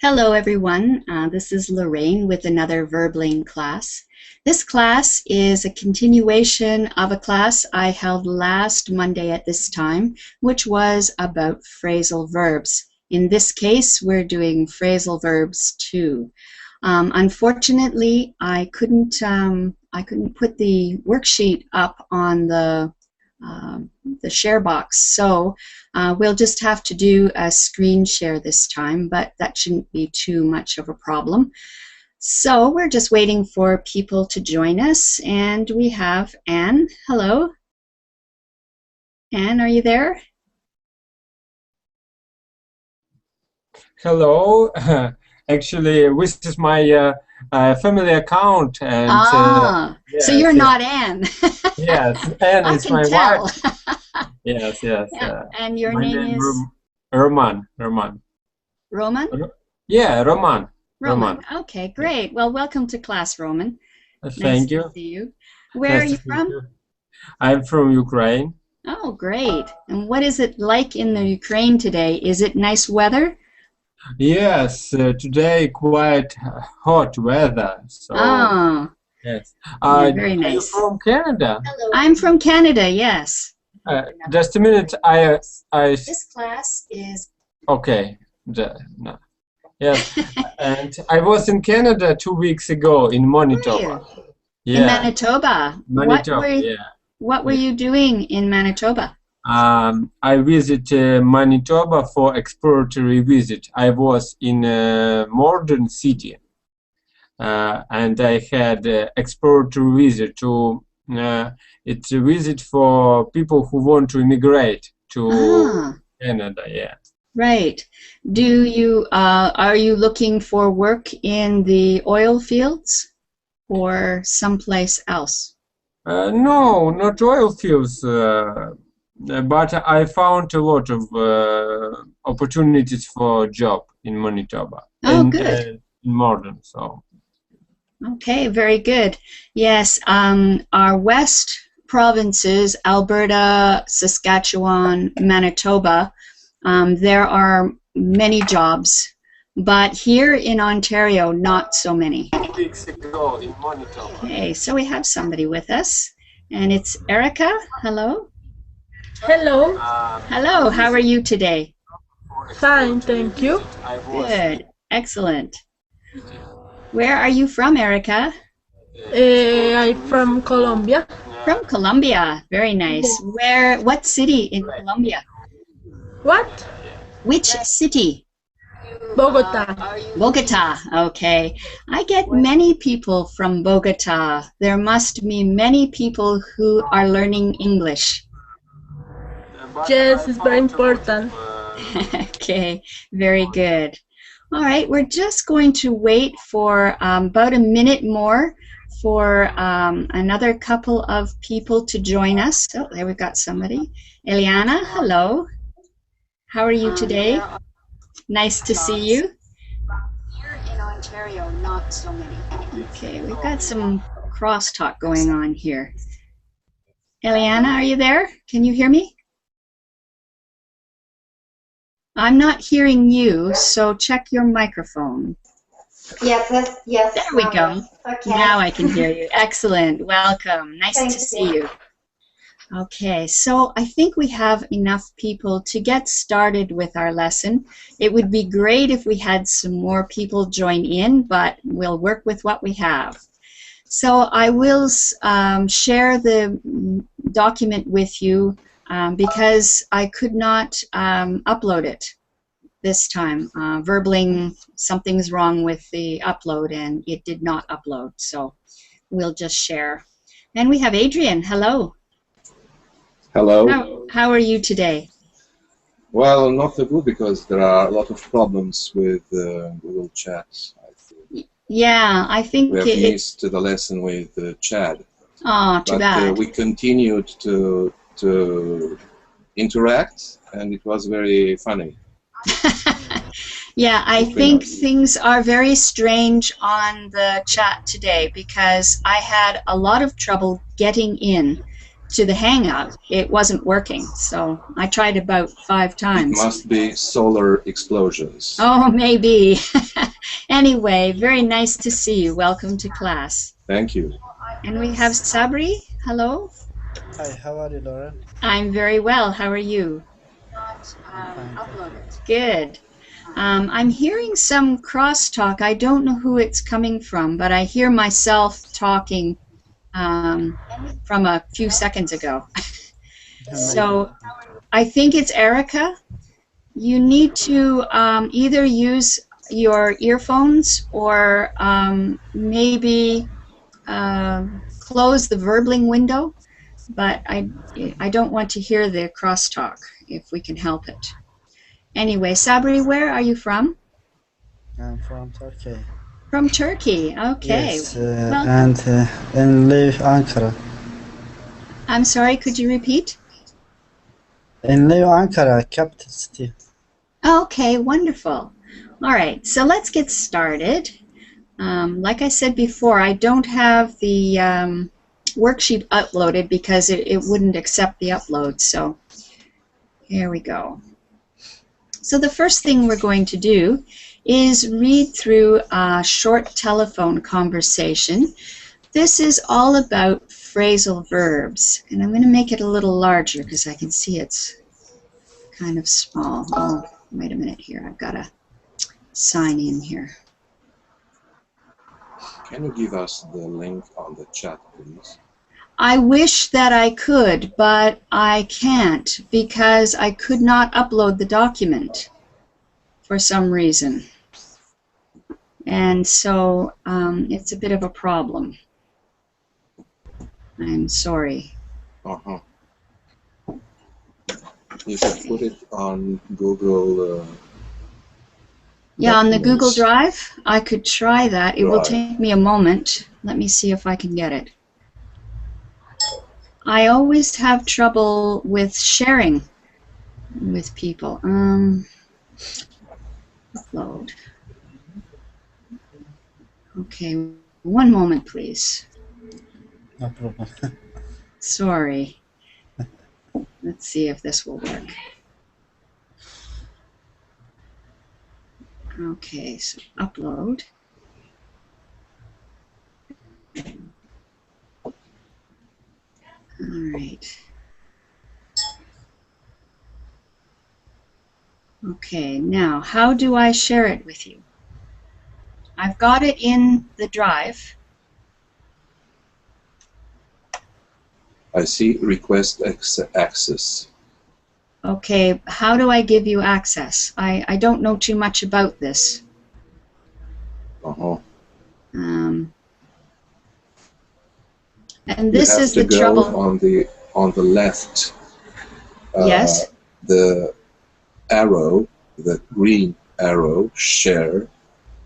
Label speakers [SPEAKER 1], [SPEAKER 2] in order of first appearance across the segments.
[SPEAKER 1] Hello everyone, this is Lorraine with another Verbling class. This class is a continuation of a class I held last Monday at this time, which was about phrasal verbs. In this case, we're doing phrasal verbs 2. Unfortunately, I couldn't put the worksheet up on the share box, so we'll just have to do a screen share this time, but that shouldn't be too much of a problem. So we're just waiting for people to join us, and we have Anne. Hello. Anne, are you there?
[SPEAKER 2] Hello. Actually, this is my family account, and
[SPEAKER 1] yes, so you're not Anne.
[SPEAKER 2] Yes, Anne is my wife. Yes.
[SPEAKER 1] Yeah. And your name is
[SPEAKER 2] Roman.
[SPEAKER 1] Roman?
[SPEAKER 2] Yeah, Roman.
[SPEAKER 1] Okay, great. Well, welcome to class, Roman.
[SPEAKER 2] Thank you.
[SPEAKER 1] Nice to see you. Where are you from?
[SPEAKER 2] I'm from Ukraine.
[SPEAKER 1] Oh, great. And what is it like in the Ukraine today? Is it nice weather?
[SPEAKER 2] Yes, today quite hot weather. So, yes.
[SPEAKER 1] Very nice.
[SPEAKER 2] Are you from Canada?
[SPEAKER 1] Hello. I'm from Canada, yes.
[SPEAKER 2] Just a minute.
[SPEAKER 1] This class is...
[SPEAKER 2] Okay. No. Yes. And I was in Canada 2 weeks ago in Manitoba.
[SPEAKER 1] Yeah. In Manitoba?
[SPEAKER 2] Manitoba,
[SPEAKER 1] What were you doing in Manitoba?
[SPEAKER 2] I visited Manitoba for exploratory visit. I was in a modern city, and I had exploratory visit to. It's a visit for people who want to immigrate to Canada. Yeah.
[SPEAKER 1] Right. Do you are you looking for work in the oil fields or someplace else?
[SPEAKER 2] No, not oil fields. But I found a lot of opportunities for job in Manitoba.
[SPEAKER 1] Oh, good.
[SPEAKER 2] In modern, so.
[SPEAKER 1] Okay, very good. Yes, our west provinces, Alberta, Saskatchewan, Manitoba, there are many jobs, but here in Ontario, not so many.
[SPEAKER 2] 2 weeks ago in Manitoba.
[SPEAKER 1] Okay, so we have somebody with us, and it's Erica. Hello.
[SPEAKER 3] Hello.
[SPEAKER 1] Hello, how are you today?
[SPEAKER 3] Fine, thank you.
[SPEAKER 1] Good, excellent. Where are you from, Erica?
[SPEAKER 3] I'm from Colombia.
[SPEAKER 1] From Colombia, very nice. What city in Colombia?
[SPEAKER 3] What?
[SPEAKER 1] Which city?
[SPEAKER 3] Bogota.
[SPEAKER 1] Bogota, okay. I get many people from Bogota. There must be many people who are learning English.
[SPEAKER 3] Yes, it's very important.
[SPEAKER 1] Okay, very good. All right, we're just going to wait for about a minute more for another couple of people to join us. Oh, there we've got somebody. Ileana, hello. How are you today? Nice to see you. Here in Ontario, not so many. Okay, we've got some crosstalk going on here. Ileana, are you there? Can you hear me? I'm not hearing you, so check your microphone.
[SPEAKER 4] Yes.
[SPEAKER 1] There we go.
[SPEAKER 4] Okay.
[SPEAKER 1] Now I can hear you. Excellent. Welcome. Nice to see you. Okay, so I think we have enough people to get started with our lesson. It would be great if we had some more people join in, but we'll work with what we have. So I will share the document with you because I could not upload it this time. Verbling, something's wrong with the upload and it did not upload, so we'll just share. And we have Adrian. Hello.
[SPEAKER 5] Hello.
[SPEAKER 1] How are you today?
[SPEAKER 5] Well, not so good because there are a lot of problems with Google Chat.
[SPEAKER 1] Yeah, I think
[SPEAKER 5] we have missed the lesson with Chad.
[SPEAKER 1] Oh, too bad.
[SPEAKER 5] We continued to interact, and it was very funny.
[SPEAKER 1] Yeah, I think things are very strange on the chat today because I had a lot of trouble getting in. to the Hangout, it wasn't working. So I tried about 5 times.
[SPEAKER 5] It must be solar explosions.
[SPEAKER 1] Oh, maybe. Anyway, very nice to see you. Welcome to class.
[SPEAKER 5] Thank you.
[SPEAKER 1] And we have Sabri. Hello.
[SPEAKER 4] Hi, how are you, Laura?
[SPEAKER 1] I'm very well. How are you?
[SPEAKER 4] I'm fine.
[SPEAKER 1] Good. I'm hearing some crosstalk. I don't know who it's coming from, but I hear myself talking from a few seconds ago. So I think it's Erica. You need to either use your earphones or maybe close the verbling window, but I don't want to hear the crosstalk if we can help it. Anyway, Sabri, where are you from?
[SPEAKER 4] I'm from Turkey.
[SPEAKER 1] From Turkey, okay.
[SPEAKER 4] Yes,
[SPEAKER 1] Welcome.
[SPEAKER 4] and live Ankara.
[SPEAKER 1] I'm sorry, could you repeat?
[SPEAKER 4] And live Ankara, capital city.
[SPEAKER 1] Okay, wonderful. All right, so let's get started. Like I said before, I don't have the worksheet uploaded because it wouldn't accept the upload, so here we go. So the first thing we're going to do is read through a short telephone conversation. This is all about phrasal verbs, and I'm going to make it a little larger because I can see it's kind of small. Oh, wait a minute here. I've got to sign in here.
[SPEAKER 5] Can you give us the link on the chat, please?
[SPEAKER 1] I wish that I could, but I can't because I could not upload the document for some reason. And so it's a bit of a problem. I'm sorry.
[SPEAKER 5] Uh-huh. You should put it on Google.
[SPEAKER 1] Yeah, on the
[SPEAKER 5] Documents.
[SPEAKER 1] Google Drive, I could try that. It will
[SPEAKER 5] Right.
[SPEAKER 1] take me a moment. Let me see if I can get it. I always have trouble with sharing with people. Upload. Okay, one moment, please.
[SPEAKER 4] No problem.
[SPEAKER 1] Sorry. Let's see if this will work. Okay, so upload. All right. Okay, now how do I share it with you? I've got it in the drive.
[SPEAKER 5] I see request access.
[SPEAKER 1] Okay, how do I give you access? I don't know too much about this.
[SPEAKER 5] Uh-huh.
[SPEAKER 1] And this is the
[SPEAKER 5] You have to go
[SPEAKER 1] trouble.
[SPEAKER 5] on the left.
[SPEAKER 1] Yes.
[SPEAKER 5] The arrow, the green arrow, share,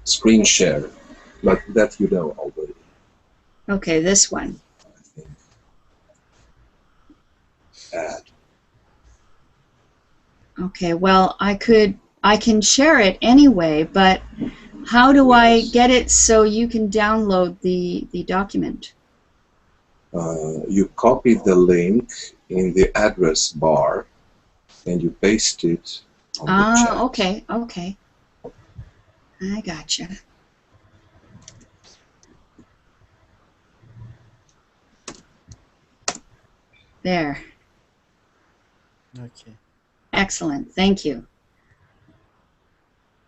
[SPEAKER 5] screen share, but that you know already,
[SPEAKER 1] Okay, this one.
[SPEAKER 5] I think. Add.
[SPEAKER 1] Okay, well, I can share it anyway, but how do I get it so you can download the document?
[SPEAKER 5] You copy the link in the address bar and you paste it on the chat.
[SPEAKER 1] Okay, okay. I gotcha. There.
[SPEAKER 4] Okay.
[SPEAKER 1] Excellent. Thank you.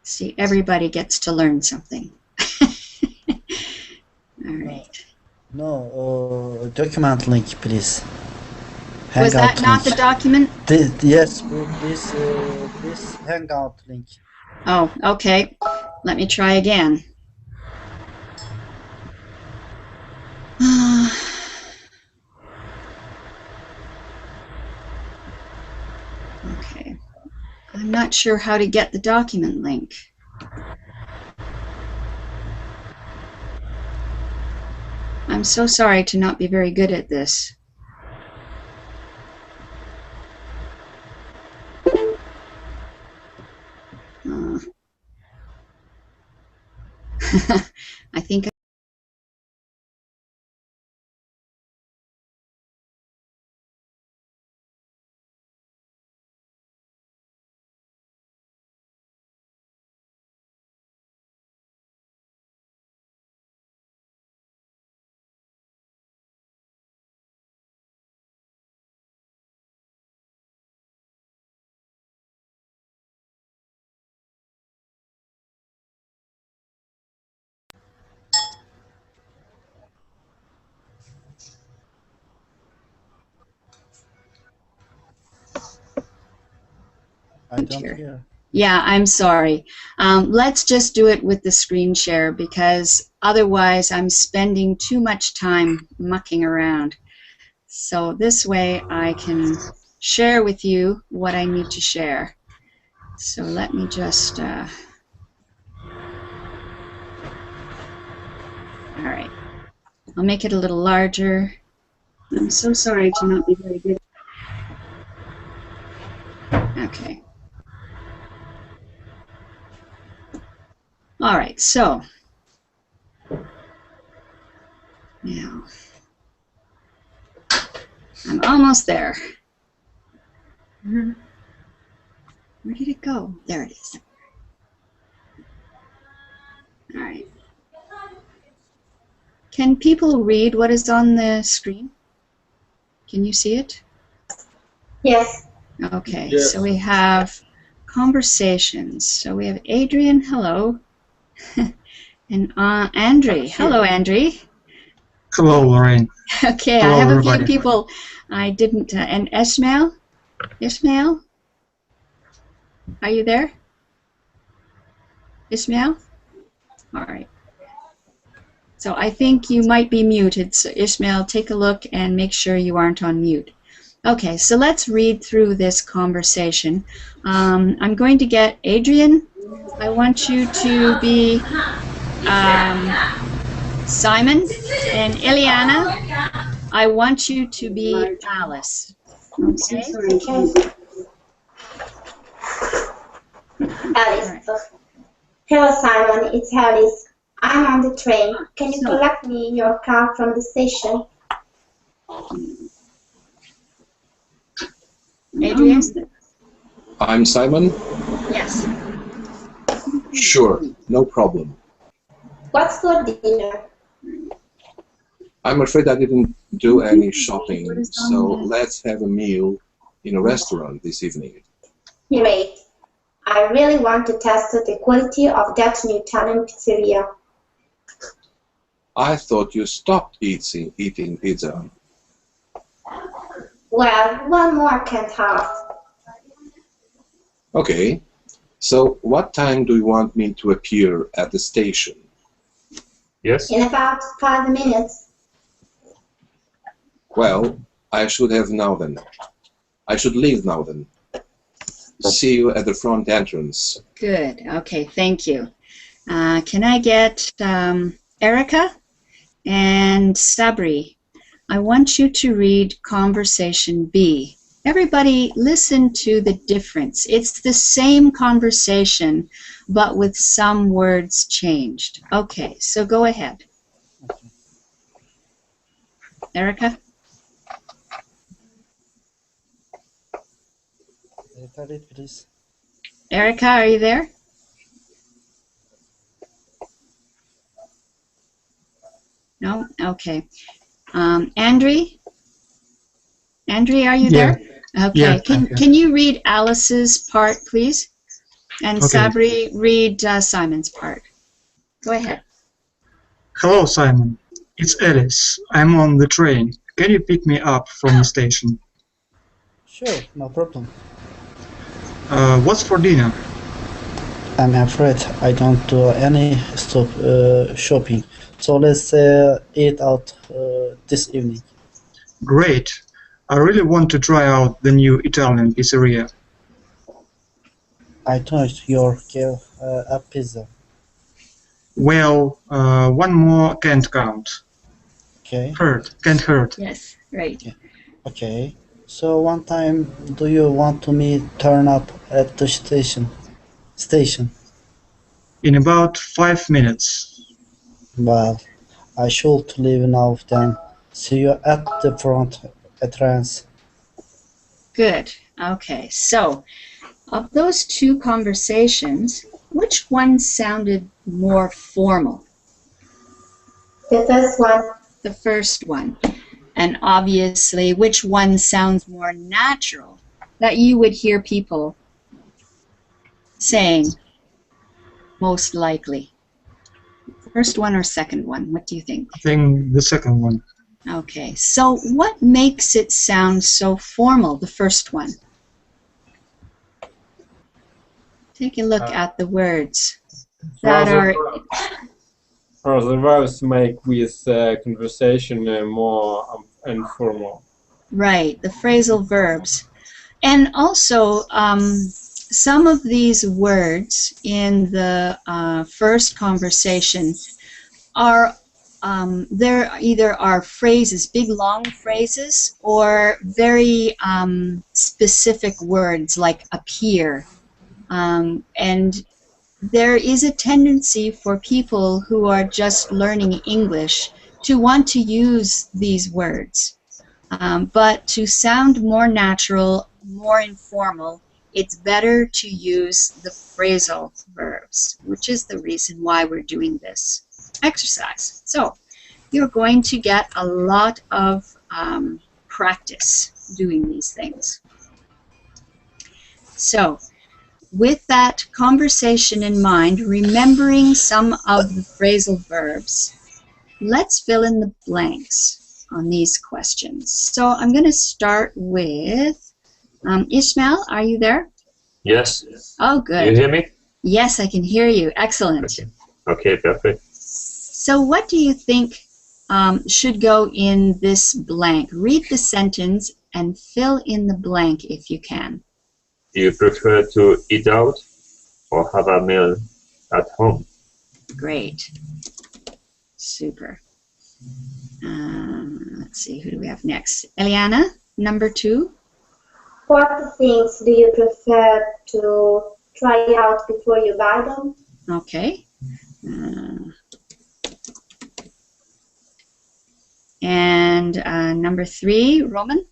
[SPEAKER 1] See, everybody gets to learn something. All right.
[SPEAKER 4] No, document link, please.
[SPEAKER 1] Was that
[SPEAKER 4] Hangout
[SPEAKER 1] not the
[SPEAKER 4] link.
[SPEAKER 1] document?
[SPEAKER 4] Yes, this Hangout link.
[SPEAKER 1] Oh, okay. Let me try again. Okay. I'm not sure how to get the document link. I'm so sorry to not be very good at this. I think
[SPEAKER 4] I don't
[SPEAKER 1] here.
[SPEAKER 4] hear.
[SPEAKER 1] Yeah, I'm sorry. Let's just do it with the screen share because otherwise I'm spending too much time mucking around. So this way I can share with you what I need to share. So let me just, all right. I'll make it a little larger. I'm so sorry to not be very good. Okay. All right, so now I'm almost there. Where did it go? There it is. All right. Can people read what is on the screen? Can you see it?
[SPEAKER 6] Yes.
[SPEAKER 1] Okay,
[SPEAKER 2] Yes.
[SPEAKER 1] so we have conversations. So we have Adrian, hello. And Andre. Hello, Andre.
[SPEAKER 7] Hello, Lorraine.
[SPEAKER 1] Okay,
[SPEAKER 7] Hello,
[SPEAKER 1] I have
[SPEAKER 7] everybody.
[SPEAKER 1] a few people I didn't. And Ismail? Ismail? Are you there? Ismail? All right. So I think you might be muted. So Ishmael, take a look and make sure you aren't on mute. Okay, so let's read through this conversation. I'm going to get Adrian. I want you to be Simon, and Ileana, I want you to be Alice. Okay?
[SPEAKER 6] Alice. Hello, Simon. It's Alice. I'm on the train. Can you collect me in your car from the station?
[SPEAKER 1] Adrian?
[SPEAKER 5] I'm Simon?
[SPEAKER 1] Yes.
[SPEAKER 5] Sure, no problem.
[SPEAKER 6] What's for dinner?
[SPEAKER 5] I'm afraid I didn't do any shopping, so let's have a meal in a restaurant this evening.
[SPEAKER 6] Great. I really want to test the quality of that new Italian pizzeria.
[SPEAKER 5] I thought you stopped eating pizza.
[SPEAKER 6] Well, one more can't hurt.
[SPEAKER 5] Okay, so what time do you want me to appear at the station?
[SPEAKER 7] Yes?
[SPEAKER 6] In about 5 minutes.
[SPEAKER 5] Well, I should leave now then. See you at the front entrance.
[SPEAKER 1] Good. Okay, thank you. Can I get Erica and Sabri? I want you to read Conversation B. Everybody listen to the difference. It's the same conversation, but with some words changed. Okay, so go ahead. Erica?
[SPEAKER 4] Read, please.
[SPEAKER 1] Erica, are you there? No? Okay. Andre? Andre, are you there? Okay.
[SPEAKER 7] Yeah,
[SPEAKER 1] Can you read Alice's part, please? And
[SPEAKER 7] Okay.
[SPEAKER 1] Sabri, read Simon's part. Go ahead.
[SPEAKER 7] Hello, Simon. It's Alice. I'm on the train. Can you pick me up from the station?
[SPEAKER 4] Sure, no problem.
[SPEAKER 7] What's for dinner?
[SPEAKER 4] I'm afraid I don't do any shopping, so let's eat out this evening.
[SPEAKER 7] Great. I really want to try out the new Italian pizzeria.
[SPEAKER 4] I thought you'll give a pizza.
[SPEAKER 7] Well, one more can't count.
[SPEAKER 4] Okay.
[SPEAKER 7] Can't hurt.
[SPEAKER 1] Yes, right.
[SPEAKER 4] Okay. So one time, do you want to me turn up at the station?
[SPEAKER 7] In about 5 minutes.
[SPEAKER 4] Well, I should leave now then. See you at the front entrance.
[SPEAKER 1] Good. Okay. So, of those two conversations, which one sounded more formal?
[SPEAKER 6] The first one.
[SPEAKER 1] The first one. And obviously, which one sounds more natural that you would hear people saying most likely? First one or second one? What do you think?
[SPEAKER 7] I think the second one.
[SPEAKER 1] Okay, so what makes it sound so formal, the first one? Take a look at the words that are...
[SPEAKER 2] Phrasal verbs make with conversation more informal.
[SPEAKER 1] Right, the phrasal verbs. And also, some of these words in the first conversation are, there either are phrases, big long phrases, or very specific words like appear. And there is a tendency for people who are just learning English to want to use these words. But to sound more natural, more informal, it's better to use the phrasal verbs, which is the reason why we're doing this exercise. So you're going to get a lot of practice doing these things. So with that conversation in mind, remembering some of the phrasal verbs, let's fill in the blanks on these questions. So I'm going to start with Ishmael. Are you there?
[SPEAKER 8] Yes.
[SPEAKER 1] Oh, good.
[SPEAKER 8] You hear me?
[SPEAKER 1] Yes, I can hear you. Excellent.
[SPEAKER 8] Okay, perfect.
[SPEAKER 1] So what do you think should go in this blank? Read the sentence and fill in the blank if you can.
[SPEAKER 8] Do you prefer to eat out or have a meal at home?
[SPEAKER 1] Great. Super. Let's see, who do we have next? Ileana, number 2.
[SPEAKER 6] What things do you prefer to try out before you buy them?
[SPEAKER 1] Okay. And number 3, Roman?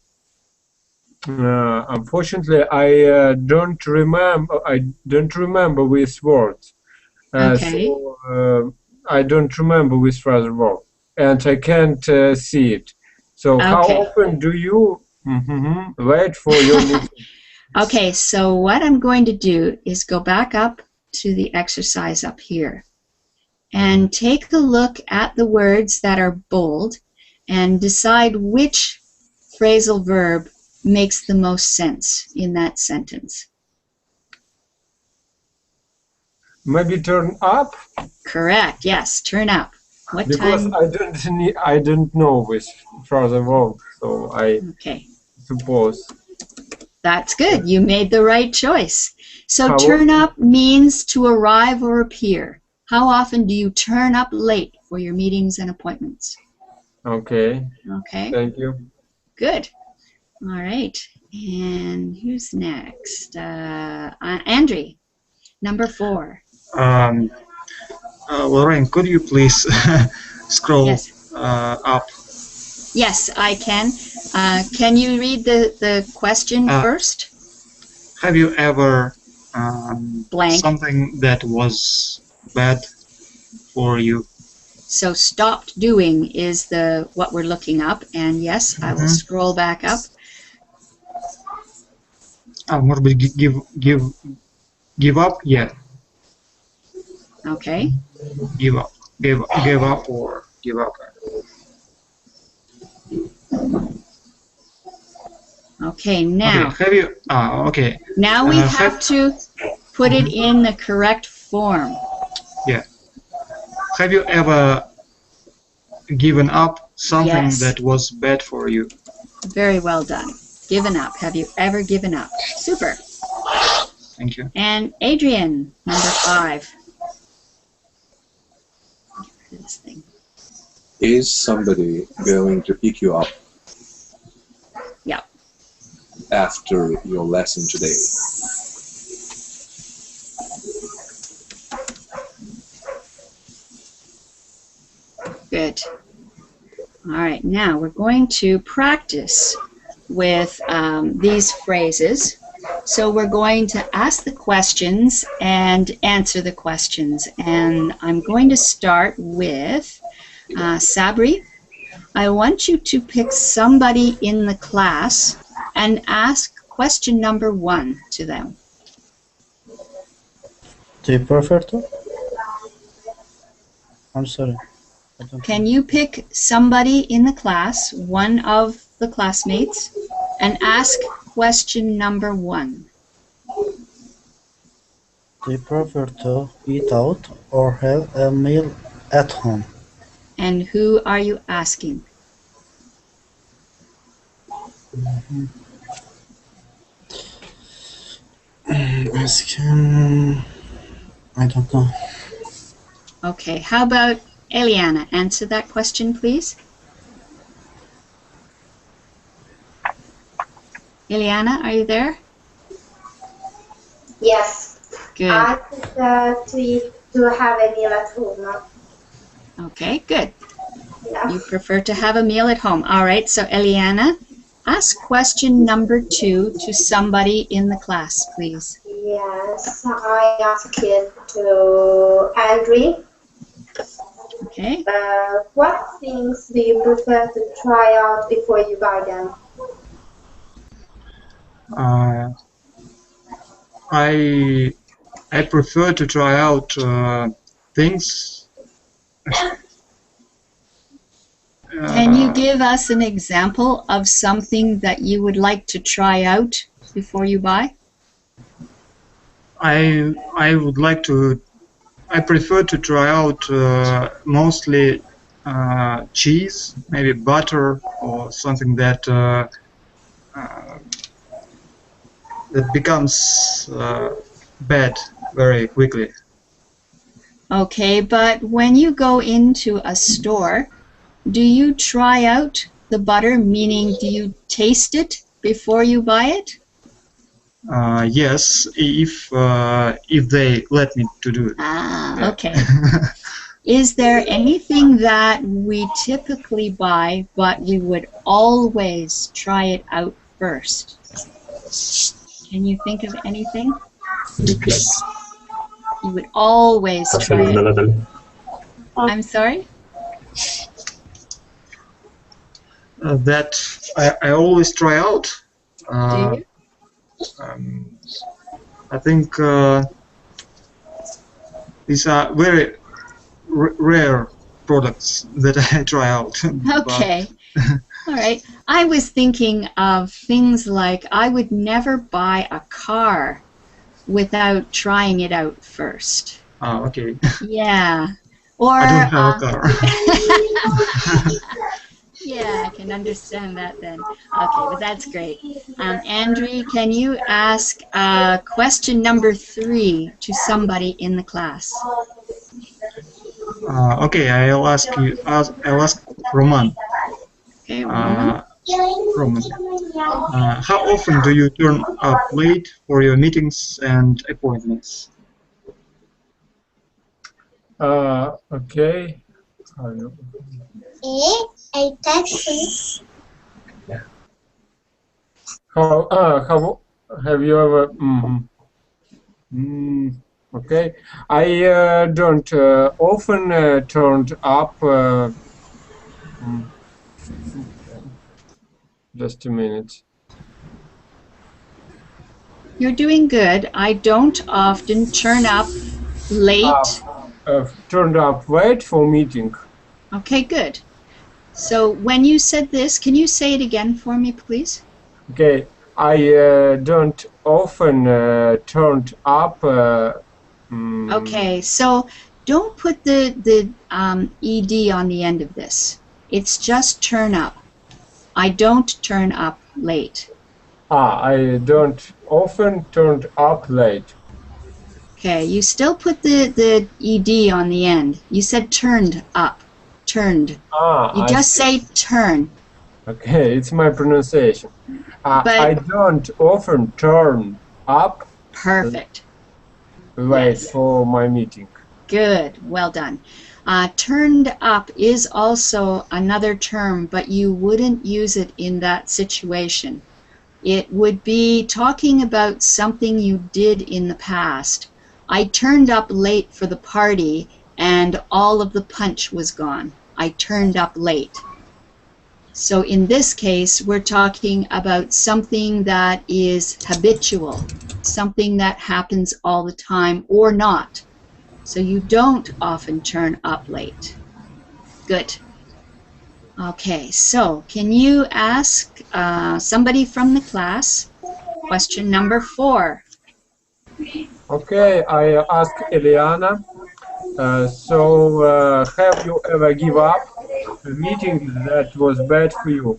[SPEAKER 2] Unfortunately, I don't remember with words.
[SPEAKER 1] Okay.
[SPEAKER 2] So I don't remember with phrasal verb, and I can't see it. So how often do you wait for your meeting?
[SPEAKER 1] Okay, so what I'm going to do is go back up to the exercise up here and take a look at the words that are bold and decide which phrasal verb makes the most sense in that sentence.
[SPEAKER 2] Maybe turn up?
[SPEAKER 1] Correct, yes, turn up. What
[SPEAKER 2] because
[SPEAKER 1] time?
[SPEAKER 2] I don't know with phrasal verb, so I suppose.
[SPEAKER 1] That's good. You made the right choice. So turn up means to arrive or appear. How often do you turn up late for your meetings and appointments?
[SPEAKER 2] Okay.
[SPEAKER 1] Okay.
[SPEAKER 2] Thank you.
[SPEAKER 1] Good. All right. And who's next? Andrew, number 4.
[SPEAKER 7] Lorraine, could you please scroll up?
[SPEAKER 1] Yes, I can. Can you read the question first?
[SPEAKER 7] Have you ever
[SPEAKER 1] blank
[SPEAKER 7] something that was bad for you?
[SPEAKER 1] So stopped doing is what we're looking up, and yes, I will scroll back up.
[SPEAKER 7] Может быть, give up? Yeah.
[SPEAKER 1] Okay.
[SPEAKER 7] Give up. Give up or give up.
[SPEAKER 1] Okay, now.
[SPEAKER 7] Okay, have you? Okay.
[SPEAKER 1] Now we have to put it in the correct form.
[SPEAKER 7] Yeah. Have you ever given up something that was bad for you?
[SPEAKER 1] Very well done. Given up. Have you ever given up? Super.
[SPEAKER 7] Thank you.
[SPEAKER 1] And Adrian, number 5. This thing.
[SPEAKER 5] Is somebody going to pick you up?
[SPEAKER 1] Yeah.
[SPEAKER 5] After your lesson today?
[SPEAKER 1] Good. All right, now we're going to practice with these phrases. So we're going to ask the questions and answer the questions. And I'm going to start with Sabri. I want you to pick somebody in the class and ask question number 1 to them.
[SPEAKER 4] Do you prefer to? I'm sorry.
[SPEAKER 1] Can you pick somebody in the class, one of the classmates, and ask question number 1?
[SPEAKER 4] Do you prefer to eat out or have a meal at home?
[SPEAKER 1] And who are you asking?
[SPEAKER 4] Asking, I don't know.
[SPEAKER 1] Okay, how about Ileana? Answer that question, please. Ileana, are you there?
[SPEAKER 6] Yes.
[SPEAKER 1] Good.
[SPEAKER 6] I prefer to have a meal at home.
[SPEAKER 1] Okay, good.
[SPEAKER 6] Yeah.
[SPEAKER 1] You prefer to have a meal at home. All right, so Ileana, ask question number 2 to somebody in the class, please.
[SPEAKER 6] Yes, I ask it to Adrian.
[SPEAKER 1] Okay.
[SPEAKER 6] What things do you prefer to try out before you buy them?
[SPEAKER 7] I prefer to try out things.
[SPEAKER 1] Can you give us an example of something that you would like to try out before you buy?
[SPEAKER 7] I would like to. I prefer to try out mostly cheese, maybe butter or something that that becomes bad very quickly.
[SPEAKER 1] Okay, but when you go into a store, do you try out the butter, meaning do you taste it before you buy it?
[SPEAKER 7] Yes, if they let me to do it.
[SPEAKER 1] Ah, okay. Is there anything that we typically buy, but we would always try it out first? Can you think of anything? You would always try it. I'm sorry?
[SPEAKER 7] That I always try out.
[SPEAKER 1] Do you?
[SPEAKER 7] I think these are very rare products that I try out.
[SPEAKER 1] Okay. All right. I was thinking of things like I would never buy a car without trying it out first.
[SPEAKER 7] Oh, okay.
[SPEAKER 1] Yeah. Or
[SPEAKER 7] I don't have a car.
[SPEAKER 1] yeah, I can understand that then. Okay, but that's great. Andrew, can you ask question number 3 to somebody in the class?
[SPEAKER 7] Okay, I'll ask you. I'll ask Roman.
[SPEAKER 1] Okay, Roman.
[SPEAKER 7] Roman. How often do you turn up late for your meetings and appointments?
[SPEAKER 2] Okay.
[SPEAKER 6] A taxi.
[SPEAKER 2] How have you ever? Okay, I don't often turned up. Just a minute.
[SPEAKER 1] You're doing good. I don't often turn up late.
[SPEAKER 2] Turned up late for meeting.
[SPEAKER 1] Okay, good. So when you said this, can you say it again for me, please?
[SPEAKER 2] Okay, I don't often turned up.
[SPEAKER 1] Okay, so don't put the ed on the end of this. It's just turn up. I don't turn up late.
[SPEAKER 2] I don't often turn up late.
[SPEAKER 1] Okay, you still put the ed on the end. You said turned up. Turned. You just say turn.
[SPEAKER 2] Okay, it's my pronunciation. I don't often turn up.
[SPEAKER 1] Perfect.
[SPEAKER 2] Late for my meeting.
[SPEAKER 1] Good. Well done. Turned up is also another term, but you wouldn't use it in that situation. It would be talking about something you did in the past. I turned up late for the party and all of the punch was gone. I turned up late. So in this case, we're talking about something that is habitual, something that happens all the time or not. So you don't often turn up late. Good. Okay, so can you ask somebody from the class question number 4?
[SPEAKER 2] Okay, I ask Ileana. Have you ever give up a meeting that was bad for you?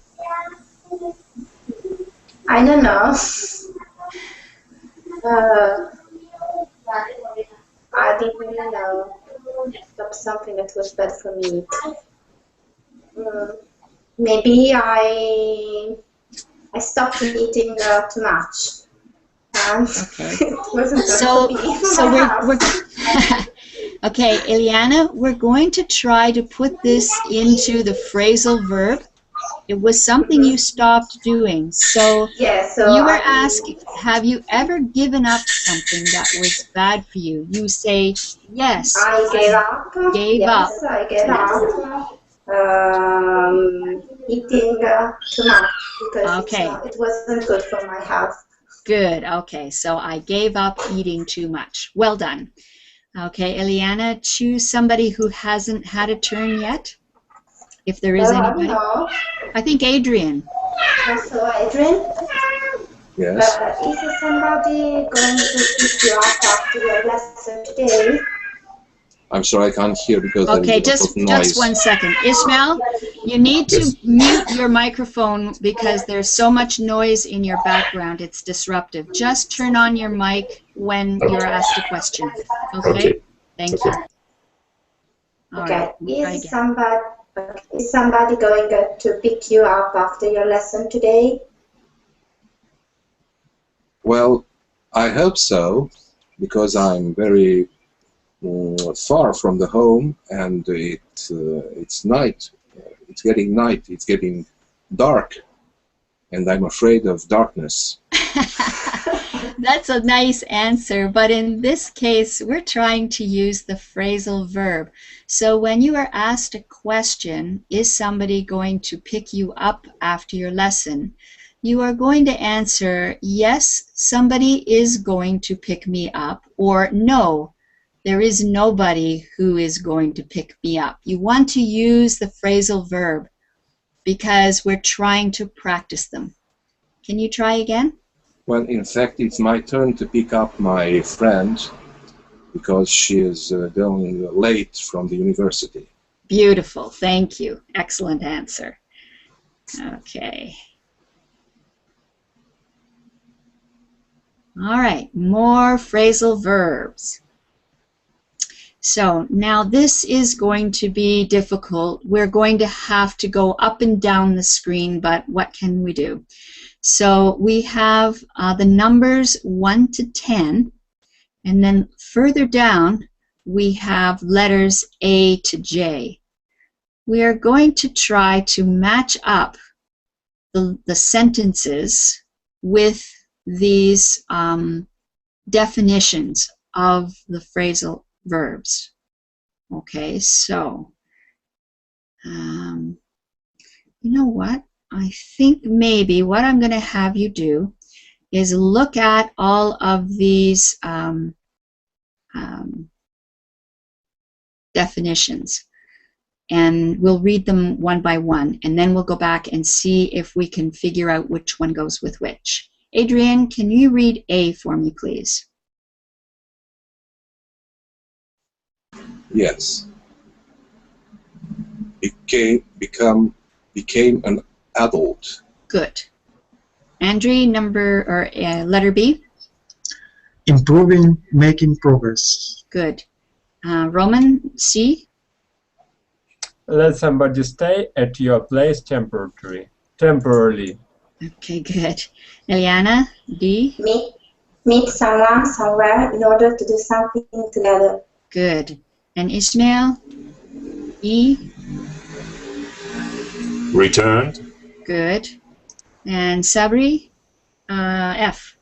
[SPEAKER 6] I don't know. I didn't stop something that was bad for me. Maybe I stopped eating too much.
[SPEAKER 1] Okay.
[SPEAKER 6] It wasn't good
[SPEAKER 1] So,
[SPEAKER 6] for me.
[SPEAKER 1] so we're okay, Ileana, we're going to try to put this into the phrasal verb. It was something you stopped doing. So,
[SPEAKER 6] Yeah, so
[SPEAKER 1] you were asking, have you ever given up something that was bad for you? You say, yes,
[SPEAKER 6] I gave up.
[SPEAKER 1] gave
[SPEAKER 6] Yes,
[SPEAKER 1] up.
[SPEAKER 6] I gave up. Eating too much because
[SPEAKER 1] Okay.
[SPEAKER 6] it wasn't good for my health.
[SPEAKER 1] Good. Okay, so I gave up eating too much. Well done. Okay, Ileana, choose somebody who hasn't had a turn yet. If there is anybody.
[SPEAKER 6] No.
[SPEAKER 1] I think Adrian.
[SPEAKER 6] So Adrian,
[SPEAKER 5] Yes.
[SPEAKER 6] is somebody going to pick you up after your lesson today?
[SPEAKER 5] I'm sorry, I can't hear because
[SPEAKER 1] Okay,
[SPEAKER 5] there is a lot of noise.
[SPEAKER 1] just 1 second. Ismail, you need to mute your microphone because there's so much noise in your background. It's disruptive. Just turn on your mic when you're asked a question. Okay? Thank you. All
[SPEAKER 6] Okay.
[SPEAKER 1] right.
[SPEAKER 6] Is somebody going to pick you up after your lesson today?
[SPEAKER 5] Well, I hope so, because I'm very far from the home, and it's night. It's getting night. It's getting dark, and I'm afraid of darkness.
[SPEAKER 1] That's a nice answer, but in this case, we're trying to use the phrasal verb. So when you are asked a question, is somebody going to pick you up after your lesson? You are going to answer, yes, somebody is going to pick me up, or no, there is nobody who is going to pick me up. You want to use the phrasal verb because we're trying to practice them. Can you try again?
[SPEAKER 5] Well, in fact, it's my turn to pick up my friend because she is going late from the university.
[SPEAKER 1] Beautiful. Thank you. Excellent answer. Okay. All right. More phrasal verbs. So now this is going to be difficult. We're going to have to go up and down the screen, but what can we do? So we have the numbers 1 to 10, and then further down we have letters A to J. We are going to try to match up the sentences with these definitions of the phrasal verbs. Okay, so you know what? I think maybe what I'm going to have you do is look at all of these definitions, and we'll read them one by one, and then we'll go back and see if we can figure out which one goes with which. Adrian, can you read A for me, please?
[SPEAKER 5] Yes. Became an adult.
[SPEAKER 1] Good. Andre, letter B?
[SPEAKER 7] Improving, making progress.
[SPEAKER 1] Good. Roman, C?
[SPEAKER 2] Let somebody stay at your place temporarily.
[SPEAKER 1] Okay, good. Ileana, D?
[SPEAKER 6] Meet someone somewhere in order to do something together.
[SPEAKER 1] Good. And Ismail? E?
[SPEAKER 8] Returned.
[SPEAKER 1] Good. And Sabri? F?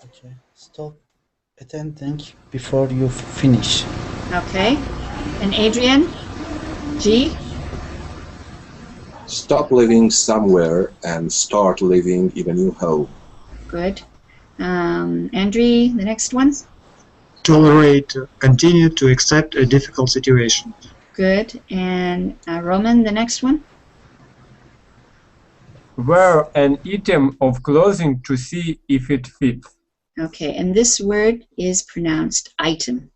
[SPEAKER 4] Okay, stop attending before you finish.
[SPEAKER 1] Okay. And Adrian? G?
[SPEAKER 5] Stop living somewhere and start living in a new home.
[SPEAKER 1] Good. Andre, the next one?
[SPEAKER 7] Tolerate, continue to accept a difficult situation.
[SPEAKER 1] Good. And Roman, the next one?
[SPEAKER 2] Wear an item of clothing to see if it fits.
[SPEAKER 1] Okay, and this word is pronounced item.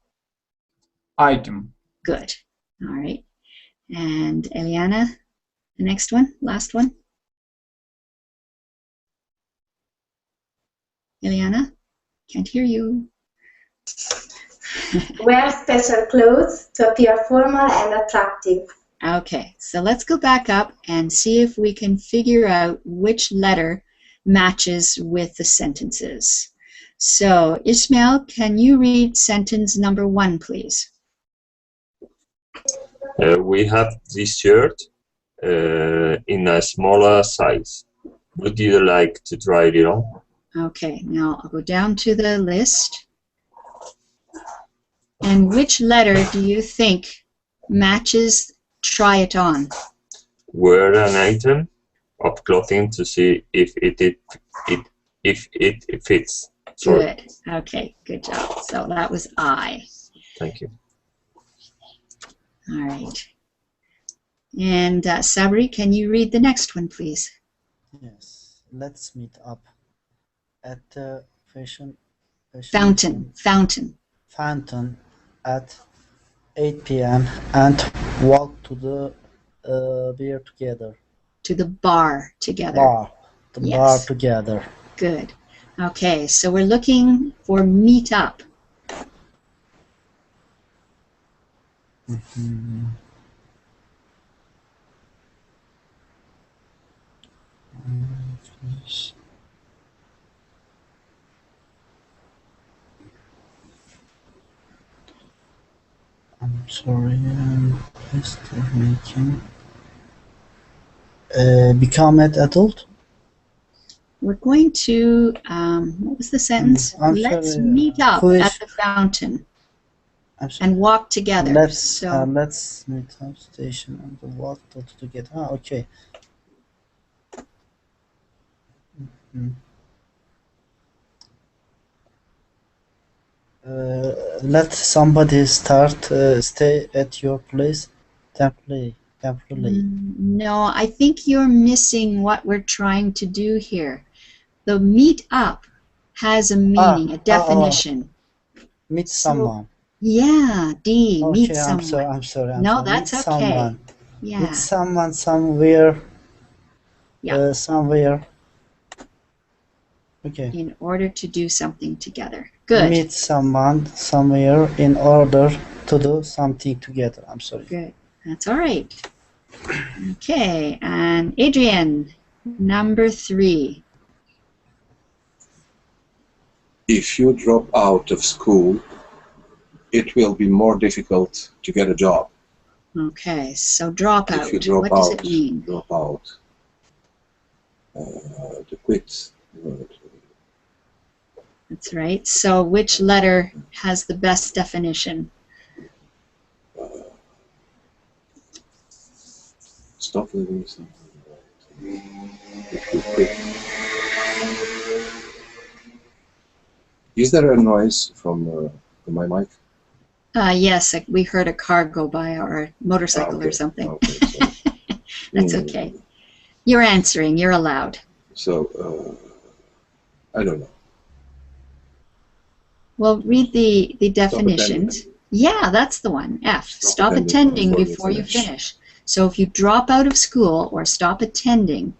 [SPEAKER 2] Item.
[SPEAKER 1] Good. All right. And Ileana, the next one, last one. Ileana, can't hear you.
[SPEAKER 6] Wear special clothes to appear formal and attractive.
[SPEAKER 1] Okay, so let's go back up and see if we can figure out which letter matches with the sentences. So, Ismail, can you read sentence number 1, please?
[SPEAKER 8] We have this shirt in a smaller size. Would you like to try it on?
[SPEAKER 1] Okay, now I'll go down to the list. And which letter do you think matches try it on?
[SPEAKER 8] Wear an item of clothing to see if it fits. Sorry.
[SPEAKER 1] Good. Okay, good job. So that was I.
[SPEAKER 8] Thank you.
[SPEAKER 1] All right. And Sabri, can you read the next one, please?
[SPEAKER 4] Yes. Let's meet up at the
[SPEAKER 1] Fountain
[SPEAKER 4] at 8 p.m. and walk to the beer together.
[SPEAKER 1] To the bar together.
[SPEAKER 4] Bar
[SPEAKER 1] Yes.
[SPEAKER 4] together.
[SPEAKER 1] Good. Okay, so we're looking for meet up.
[SPEAKER 4] Mm-hmm. I'm sorry, I'm still making. Become an adult?
[SPEAKER 1] We're going to, what was the sentence? Let's meet up at the fountain and walk together.
[SPEAKER 4] Let's meet up station and walk together. Ah, okay. Mm-hmm. Let somebody stay at your place temporarily.
[SPEAKER 1] No, I think you're missing what we're trying to do here. The meet up has a meaning, a definition.
[SPEAKER 4] Meet someone.
[SPEAKER 1] Yeah, D.
[SPEAKER 4] Okay,
[SPEAKER 1] Meet someone.
[SPEAKER 4] I'm sorry.
[SPEAKER 1] No,
[SPEAKER 4] sorry.
[SPEAKER 1] that's
[SPEAKER 4] meet
[SPEAKER 1] okay.
[SPEAKER 4] Someone.
[SPEAKER 1] Yeah.
[SPEAKER 4] Meet someone somewhere.
[SPEAKER 1] Yeah.
[SPEAKER 4] Somewhere. Okay.
[SPEAKER 1] In order to do something together. Good.
[SPEAKER 4] Meet someone somewhere in order to do something together. I'm sorry.
[SPEAKER 1] Good. That's all right. Okay, and Adrian, number 3.
[SPEAKER 5] If you drop out of school, it will be more difficult to get a job.
[SPEAKER 1] Okay, so drop out.
[SPEAKER 5] If you drop
[SPEAKER 1] what
[SPEAKER 5] out,
[SPEAKER 1] does it mean?
[SPEAKER 5] Drop out. To quit.
[SPEAKER 1] That's right. So which letter has the best definition?
[SPEAKER 5] Stop living something. If you quit. Is there a noise from my mic?
[SPEAKER 1] Yes, we heard a car go by or a motorcycle or something.
[SPEAKER 5] Okay, so,
[SPEAKER 1] That's okay. You're answering. You're allowed.
[SPEAKER 5] So, I don't know.
[SPEAKER 1] Well, read the definitions. Yeah, that's the one. F. Stop attending before you finish. So if you drop out of school or stop attending,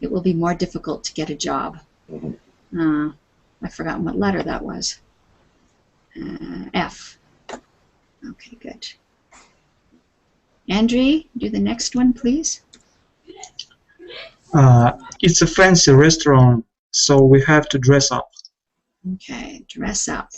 [SPEAKER 1] it will be more difficult to get a job.
[SPEAKER 5] Mm-hmm.
[SPEAKER 1] I've forgotten what letter that was. F. Okay, good. Andrew, do the next one, please.
[SPEAKER 7] It's a fancy restaurant, so we have to dress up.
[SPEAKER 1] Okay, dress up.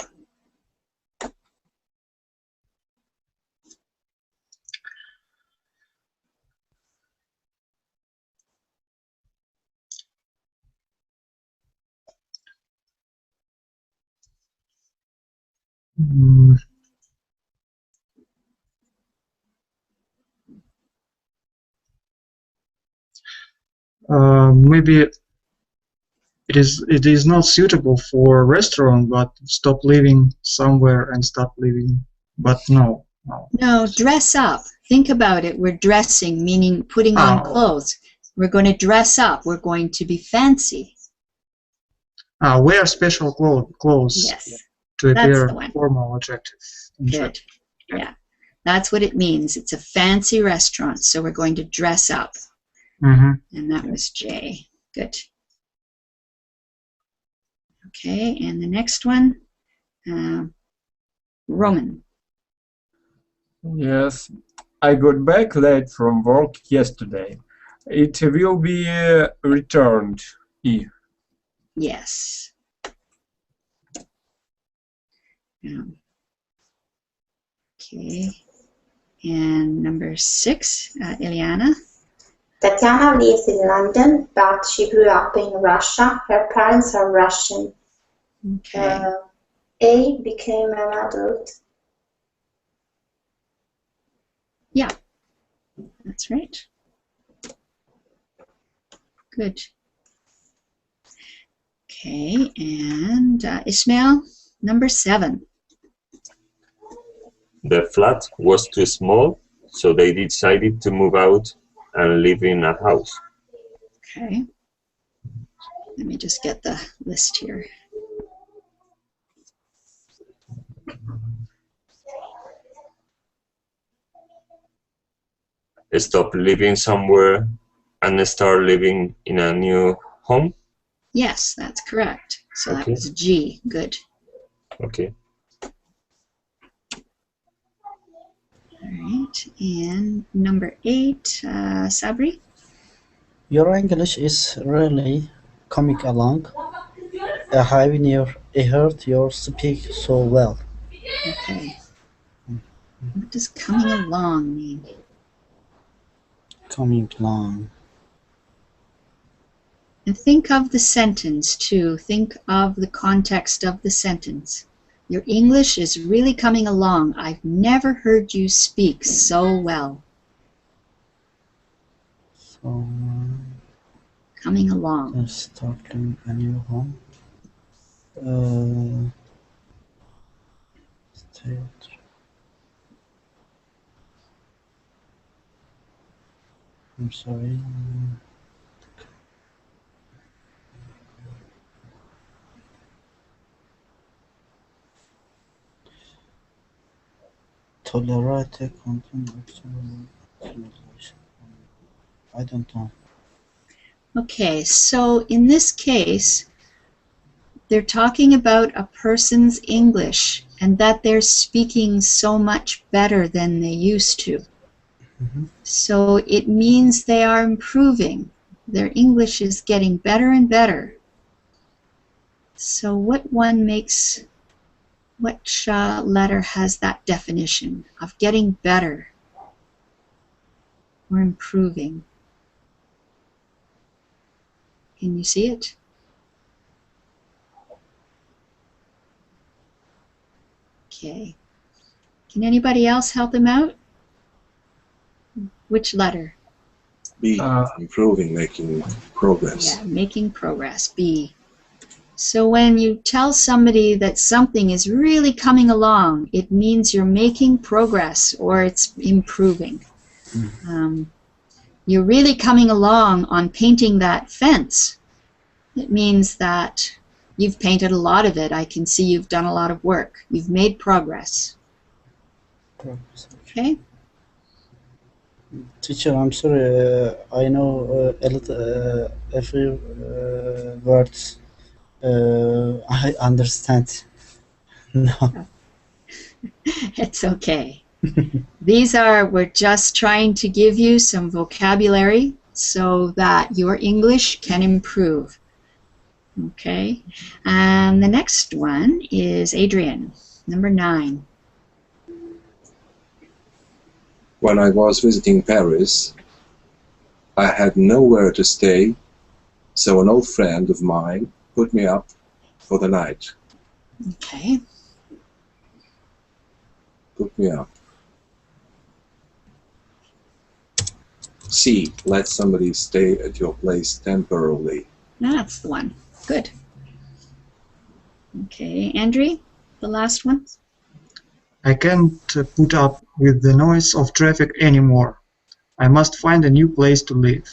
[SPEAKER 7] Maybe it is not suitable for a restaurant, but stop living somewhere and stop living. But no.
[SPEAKER 1] No, dress up. Think about it. We're dressing, meaning putting on clothes. We're going to dress up. We're going to be fancy.
[SPEAKER 7] Wear special clothes
[SPEAKER 1] Yes,
[SPEAKER 7] to
[SPEAKER 1] that's
[SPEAKER 7] appear
[SPEAKER 1] the one.
[SPEAKER 7] formal, attractive.
[SPEAKER 1] Good. Yeah, that's what it means. It's a fancy restaurant, so we're going to dress up. And that was J. Good. Okay, and the next one, Roman.
[SPEAKER 2] Yes, I got back late from work yesterday. It will be returned. E.
[SPEAKER 1] Yes. Okay. And number 6, Ileana.
[SPEAKER 6] Tatiana lives in London, but she grew up in Russia. Her parents are Russian.
[SPEAKER 1] Okay.
[SPEAKER 6] A became an adult.
[SPEAKER 1] Yeah, that's right. Good. Okay, and Ismail, number 7.
[SPEAKER 8] The flat was too small, so they decided to move out and live in a house.
[SPEAKER 1] Okay. Let me just get the list here.
[SPEAKER 8] Stop living somewhere and start living in a new home?
[SPEAKER 1] Yes, that's correct. So
[SPEAKER 8] Okay.
[SPEAKER 1] that was G. Good.
[SPEAKER 8] Okay.
[SPEAKER 1] All right. And number 8, Sabri.
[SPEAKER 4] Your English is really coming along. I have never heard you speak so well.
[SPEAKER 1] Okay. What does coming along mean?
[SPEAKER 4] Coming along.
[SPEAKER 1] And think of the sentence too. Think of the context of the sentence. Your English is really coming along. I've never heard you speak so well.
[SPEAKER 4] So,
[SPEAKER 1] Coming along.
[SPEAKER 4] starting a new home. State. I'm sorry. Tolerate content. I don't know.
[SPEAKER 1] Okay, so in this case, they're talking about a person's English and that they're speaking so much better than they used to. So it means they are improving. Their English is getting better and better. So which letter has that definition of getting better or improving? Can you see it? Okay. Can anybody else help him out? Which letter?
[SPEAKER 5] B. Improving, making progress.
[SPEAKER 1] Yeah, making progress. B. So when you tell somebody that something is really coming along, it means you're making progress or it's improving. You're really coming along on painting that fence. It means that you've painted a lot of it. I can see you've done a lot of work. You've made progress. Okay?
[SPEAKER 4] Teacher, I'm sorry. I know a few words. I understand. No.
[SPEAKER 1] It's okay. We're just trying to give you some vocabulary so that your English can improve. Okay? And the next one is Adrian, number 9.
[SPEAKER 5] When I was visiting Paris, I had nowhere to stay, so an old friend of mine put me up for the night.
[SPEAKER 1] Okay.
[SPEAKER 5] Put me up. C. Let somebody stay at your place temporarily.
[SPEAKER 1] That's the one. Good. Okay, Andrew, the last one.
[SPEAKER 7] I can't put up with the noise of traffic anymore. I must find a new place to live.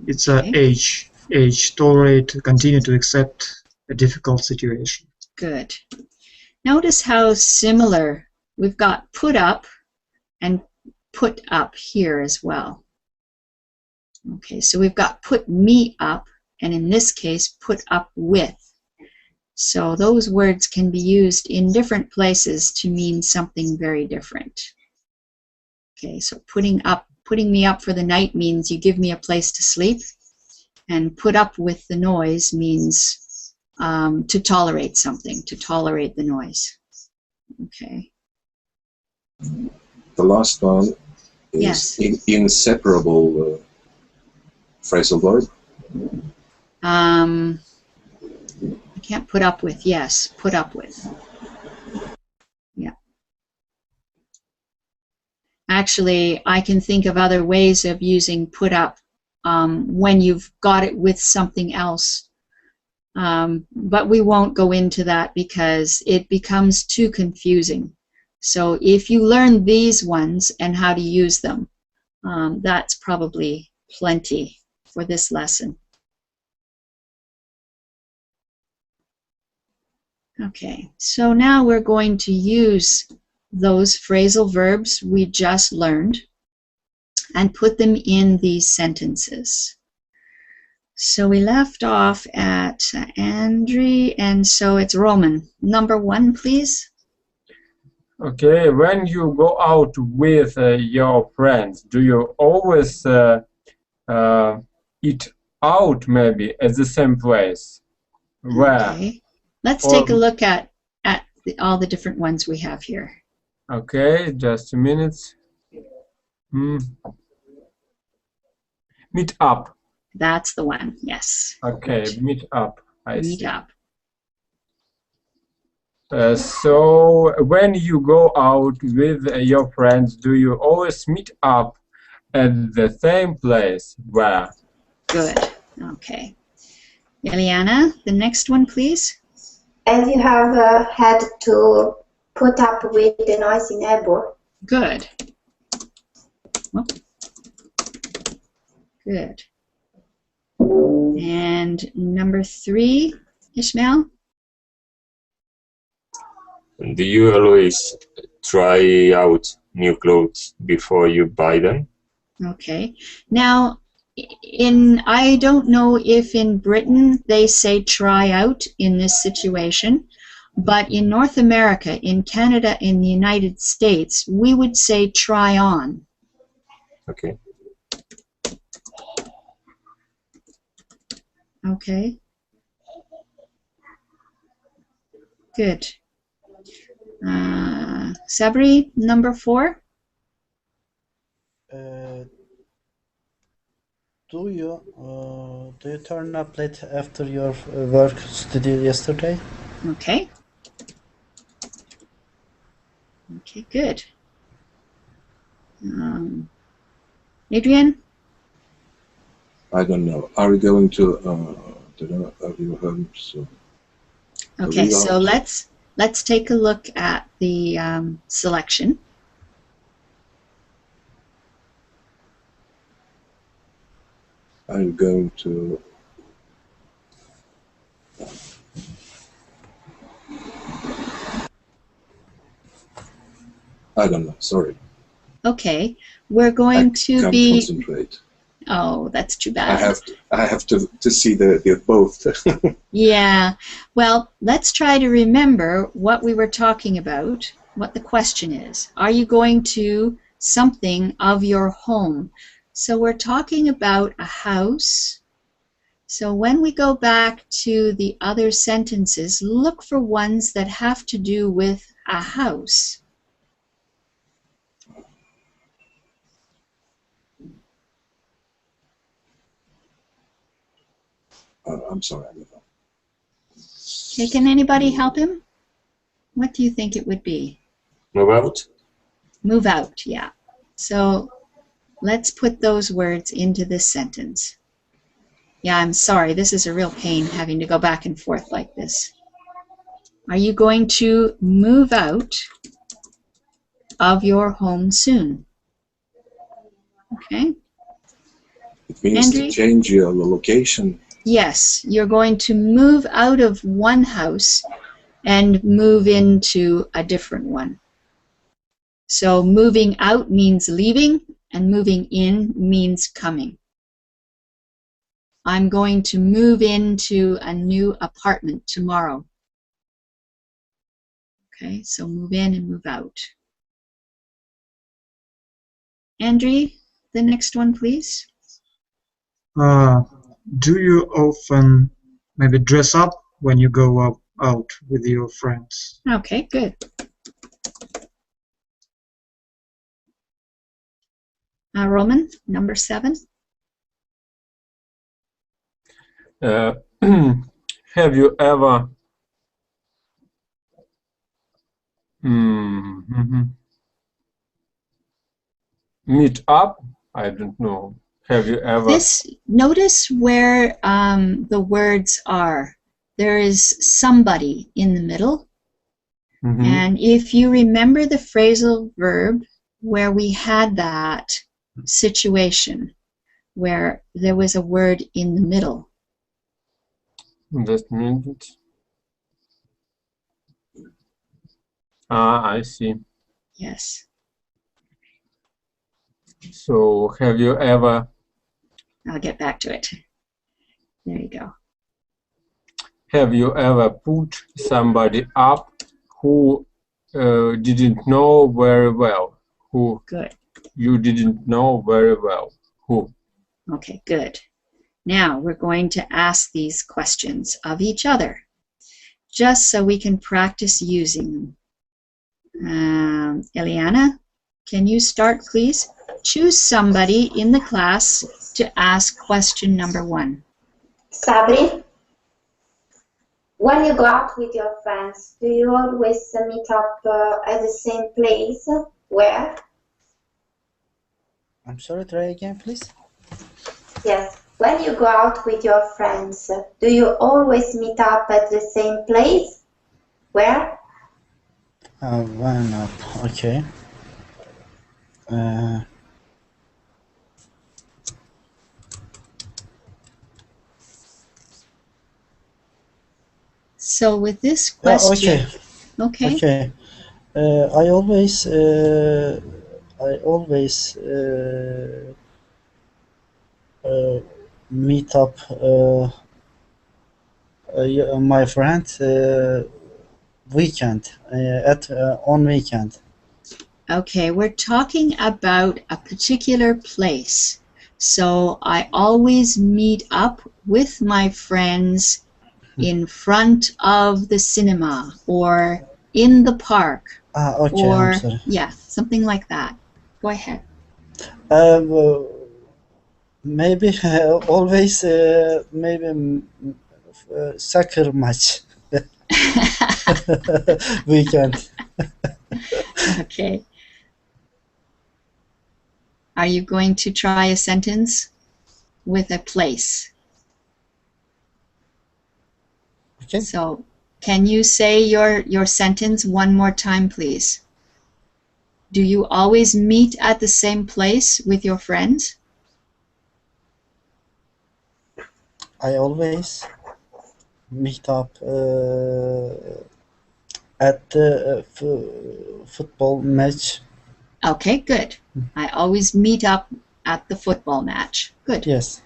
[SPEAKER 7] It's a H. H, tolerate, continue to accept a difficult situation.
[SPEAKER 1] Good. Notice how similar we've got put up and put up here as well. Okay, so we've got put me up, and in this case, put up with. So those words can be used in different places to mean something very different. Okay, so putting me up for the night means you give me a place to sleep, and put up with the noise means to tolerate something, to tolerate the noise. Okay.
[SPEAKER 5] The last one is
[SPEAKER 1] yes.
[SPEAKER 5] Inseparable phrasal verb.
[SPEAKER 1] I can't put up with. Yes, put up with. Yeah. Actually, I can think of other ways of using put up when you've got it with something else. But we won't go into that because it becomes too confusing. So if you learn these ones and how to use them, that's probably plenty for this lesson. Okay, so now we're going to use those phrasal verbs we just learned and put them in these sentences. So we left off at Andrew, and so it's Roman. Number 1, please.
[SPEAKER 2] Okay, when you go out with your friends, do you always eat out maybe at the same place? Where?
[SPEAKER 1] Okay. Let's take a look at all the different ones we have here.
[SPEAKER 2] Okay, just a minute. Meet up.
[SPEAKER 1] That's the one, yes.
[SPEAKER 2] Okay, meet up.
[SPEAKER 1] Meet up.
[SPEAKER 2] So when you go out with your friends, do you always meet up at the same place? Where?
[SPEAKER 1] Good. Okay. Ileana, the next one, please.
[SPEAKER 6] As you have had to put up with the noisy neighbor.
[SPEAKER 1] Good. Whoop. Good. And number 3, Ishmael?
[SPEAKER 8] Do you always try out new clothes before you buy them?
[SPEAKER 1] Okay. Now, I don't know if in Britain they say try out in this situation, but in North America, in Canada, in the United States, we would say try on.
[SPEAKER 8] Okay.
[SPEAKER 1] Okay. Good. Sabri, number 4.
[SPEAKER 4] Do you turn up late after your work study yesterday?
[SPEAKER 1] Okay. Okay, good. Adrian?
[SPEAKER 5] I don't know. Are we going to your home? So
[SPEAKER 1] okay, so let's take a look at the selection.
[SPEAKER 5] I'm going to. I don't know. Sorry.
[SPEAKER 1] Okay, we're going to
[SPEAKER 5] can't
[SPEAKER 1] be.
[SPEAKER 5] Concentrate.
[SPEAKER 1] Oh, that's too bad.
[SPEAKER 5] I have to see the both.
[SPEAKER 1] Yeah. Well, let's try to remember what we were talking about. What the question is. Are you going to something of your home? So we're talking about a house. So when we go back to the other sentences, look for ones that have to do with a house.
[SPEAKER 5] I'm sorry, I don't know.
[SPEAKER 1] Okay, can anybody help him? What do you think it would be?
[SPEAKER 8] Move out?
[SPEAKER 1] Move out, yeah. So let's put those words into this sentence. Yeah, I'm sorry, this is a real pain having to go back and forth like this. Are you going to move out of your home soon? Okay.
[SPEAKER 5] It means
[SPEAKER 1] Andrew?
[SPEAKER 5] to change your location.
[SPEAKER 1] Yes, you're going to move out of one house and move into a different one. So moving out means leaving, and moving in means coming. I'm going to move into a new apartment tomorrow. Okay, so move in and move out. Andrew, the next one, please.
[SPEAKER 7] Do you often maybe dress up when you go out with your friends?
[SPEAKER 1] Okay, good. Roman, number 7.
[SPEAKER 2] Have you ever meet up? I don't know. Have you ever?
[SPEAKER 1] Notice where the words are. There is somebody in the middle. And if you remember the phrasal verb where we had that situation where there was a word in the middle.
[SPEAKER 2] That means. I see.
[SPEAKER 1] Yes.
[SPEAKER 2] So, have you ever?
[SPEAKER 1] I'll get back to it. There you go.
[SPEAKER 2] Have you ever put somebody up who didn't know very well? Who?
[SPEAKER 1] Good.
[SPEAKER 2] You didn't know very well. Who?
[SPEAKER 1] Okay, good. Now we're going to ask these questions of each other, just so we can practice using them. Ileana, can you start, please? Choose somebody in the class to ask question number 1.
[SPEAKER 6] Sabri, when you go out with your friends, do you always meet up at the same place? Where?
[SPEAKER 4] I'm sorry, try again, please.
[SPEAKER 6] Yes. When you go out with your friends, do you always meet up at the same place? Where?
[SPEAKER 4] One up, okay.
[SPEAKER 1] So with this question,
[SPEAKER 4] okay. I always meet up my friend weekend on weekend.
[SPEAKER 1] okay, we're talking about a particular place. So I always meet up with my friends in front of the cinema or in the park.
[SPEAKER 4] Okay,
[SPEAKER 1] or,
[SPEAKER 4] I'm sorry.
[SPEAKER 1] Yeah, something like that. Go ahead.
[SPEAKER 4] Maybe always maybe soccer match weekend.
[SPEAKER 1] Okay. Are you going to try a sentence with a place?
[SPEAKER 4] Okay.
[SPEAKER 1] So, can you say your sentence one more time, please? Do you always meet at the same place with your friends?
[SPEAKER 4] I always meet up at the football match.
[SPEAKER 1] Okay, good. I always meet up at the football match. Good.
[SPEAKER 4] Yes.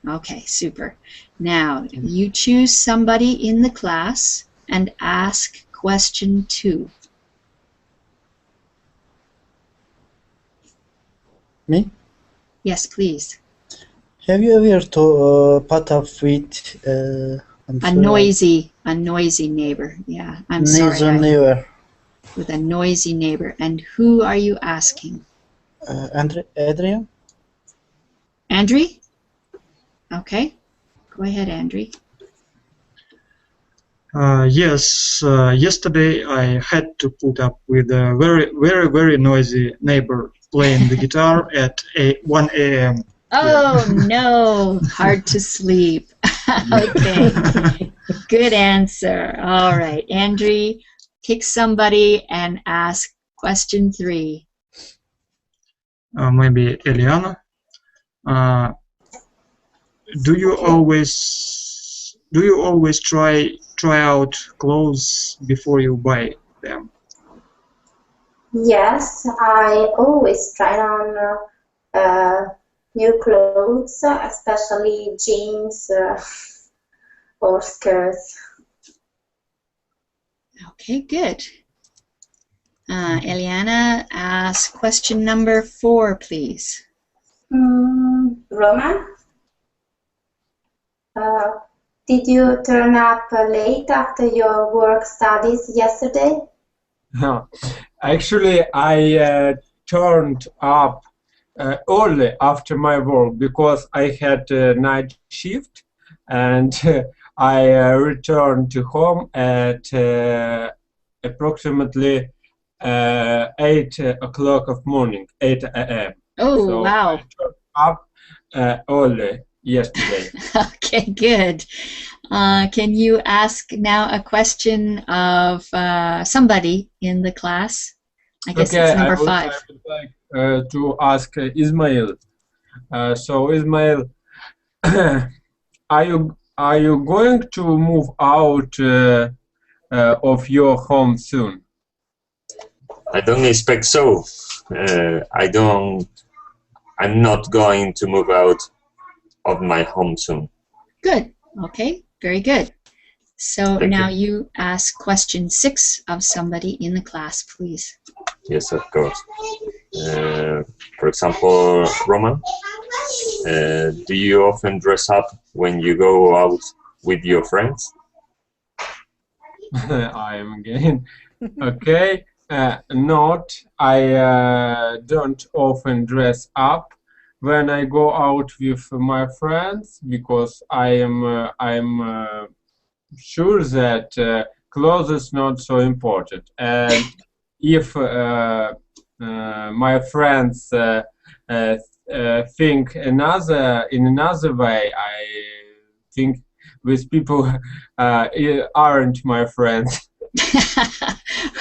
[SPEAKER 1] Okay, super. Now, you choose somebody in the class and ask question 2.
[SPEAKER 4] Me?
[SPEAKER 1] Yes, please.
[SPEAKER 4] Have you ever put up with
[SPEAKER 1] A noisy neighbor. Yeah, I'm sorry.
[SPEAKER 4] Neighbor.
[SPEAKER 1] With a noisy neighbor. And who are you asking?
[SPEAKER 4] Adrian?
[SPEAKER 1] Andrew? Okay. Go ahead, Andrew.
[SPEAKER 7] Yes, yesterday I had to put up with a very noisy neighbor playing the guitar at 1 a.m.
[SPEAKER 1] Oh, no. Hard to sleep. Okay. Good answer. All right. Andrew, pick somebody and ask question 3.
[SPEAKER 7] Maybe Ileana. do you always try out clothes before you buy them?
[SPEAKER 6] Yes, I always try on new clothes, especially jeans or skirts.
[SPEAKER 1] Okay, good. Ileana, ask question number 4, please.
[SPEAKER 6] Roman, did you turn up late after your work studies yesterday?
[SPEAKER 2] No. Actually, I turned up early after my work because I had a night shift, and I returned to home at approximately 8 o'clock of morning, 8 a.m.
[SPEAKER 1] Oh,
[SPEAKER 2] So
[SPEAKER 1] wow.
[SPEAKER 2] I turned up early yesterday.
[SPEAKER 1] Okay, good. Can you ask now a question of somebody in the class? I guess
[SPEAKER 2] Okay,
[SPEAKER 1] it's number
[SPEAKER 2] I
[SPEAKER 1] 5.
[SPEAKER 2] would like to ask Ismail. So Ismail, are you going to move out of your home soon?
[SPEAKER 8] I don't expect so. I'm not going to move out of my home soon.
[SPEAKER 1] Good. Okay, very good. So
[SPEAKER 8] Thank
[SPEAKER 1] now
[SPEAKER 8] you.
[SPEAKER 1] you ask question 6 of somebody in the class, please.
[SPEAKER 8] Yes, of course. For example, Roman, do you often dress up when you go out with your friends?
[SPEAKER 2] I am again. Okay. Not. I don't often dress up when I go out with my friends because I am sure that clothes is not so important. And if my friends think in another way, I think with people aren't my friends.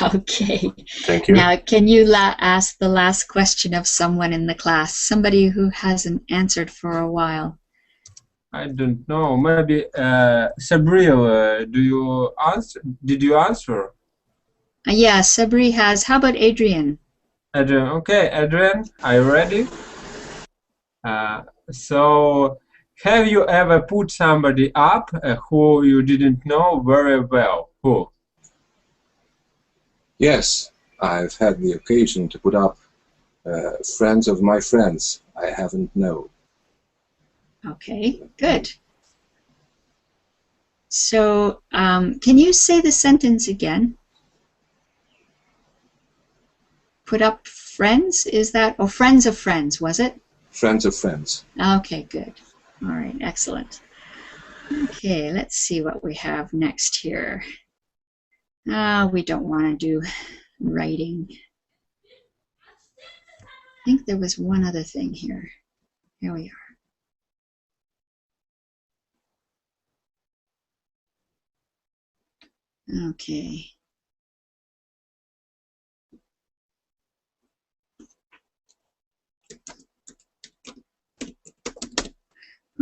[SPEAKER 1] Okay.
[SPEAKER 8] Thank you.
[SPEAKER 1] Now, can you ask the last question of someone in the class, somebody who hasn't answered for a while?
[SPEAKER 2] I don't know. Maybe Sabri, do you answer? Did you answer?
[SPEAKER 1] Yeah, Sabri has. How about Adrian?
[SPEAKER 2] Adrian. Okay, Adrian, are you ready? So, have you ever put somebody up who you didn't know very well? Who?
[SPEAKER 5] Yes, I've had the occasion to put up friends of my friends I haven't known.
[SPEAKER 1] Okay, good. So, can you say the sentence again? Put up friends, is that? Oh, friends of friends, was it?
[SPEAKER 5] Friends of friends.
[SPEAKER 1] Okay, good. All right, excellent. Okay, let's see what we have next here. We don't want to do writing. I think there was one other thing here. Here we are. Okay.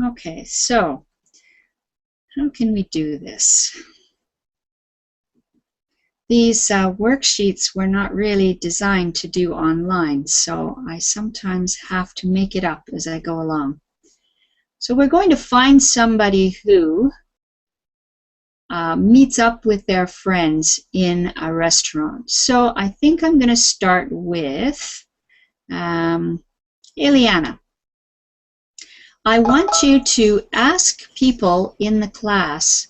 [SPEAKER 1] Okay, so how can we do this? These worksheets were not really designed to do online, so I sometimes have to make it up as I go along. So we're going to find somebody who meets up with their friends in a restaurant. So I think I'm going to start with Ileana. I want you to ask people in the class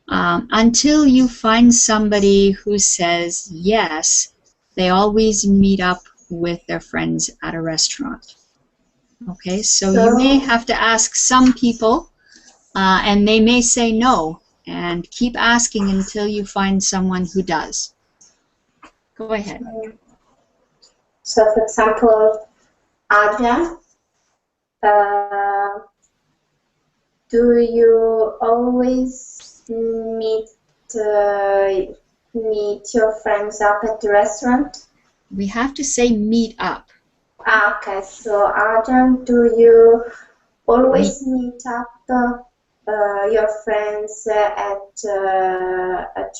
[SPEAKER 1] until you find somebody who says yes, they always meet up with their friends at a restaurant. Okay, so you may have to ask some people and they may say no, and keep asking until you find someone who does. Go ahead.
[SPEAKER 6] So, for example, Adrian, do you always meet your friends up at the restaurant?
[SPEAKER 1] We have to say meet up.
[SPEAKER 6] Okay, so Adrian, do you always meet up your friends at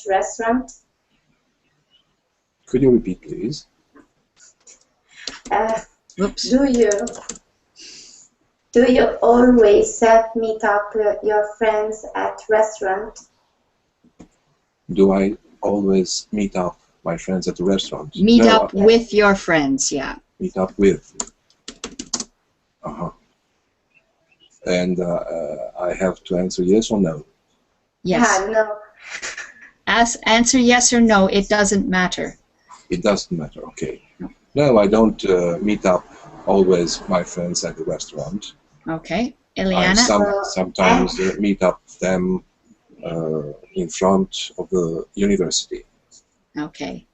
[SPEAKER 6] restaurant?
[SPEAKER 5] Could you repeat, please?
[SPEAKER 1] Whoops.
[SPEAKER 6] Do you always meet up your friends at restaurant?
[SPEAKER 5] Do I always meet up my friends at the restaurant?
[SPEAKER 1] Meet
[SPEAKER 5] No,
[SPEAKER 1] up with your friends, yeah.
[SPEAKER 5] Meet up with. And I have to answer yes or no?
[SPEAKER 1] Yes.
[SPEAKER 6] No.
[SPEAKER 1] Answer yes or no. It doesn't matter.
[SPEAKER 5] It doesn't matter, okay. No, I don't meet up always my friends at the restaurant.
[SPEAKER 1] Okay.
[SPEAKER 5] I
[SPEAKER 1] Ileana?
[SPEAKER 5] sometimes meet up them in front of the university.
[SPEAKER 1] Okay.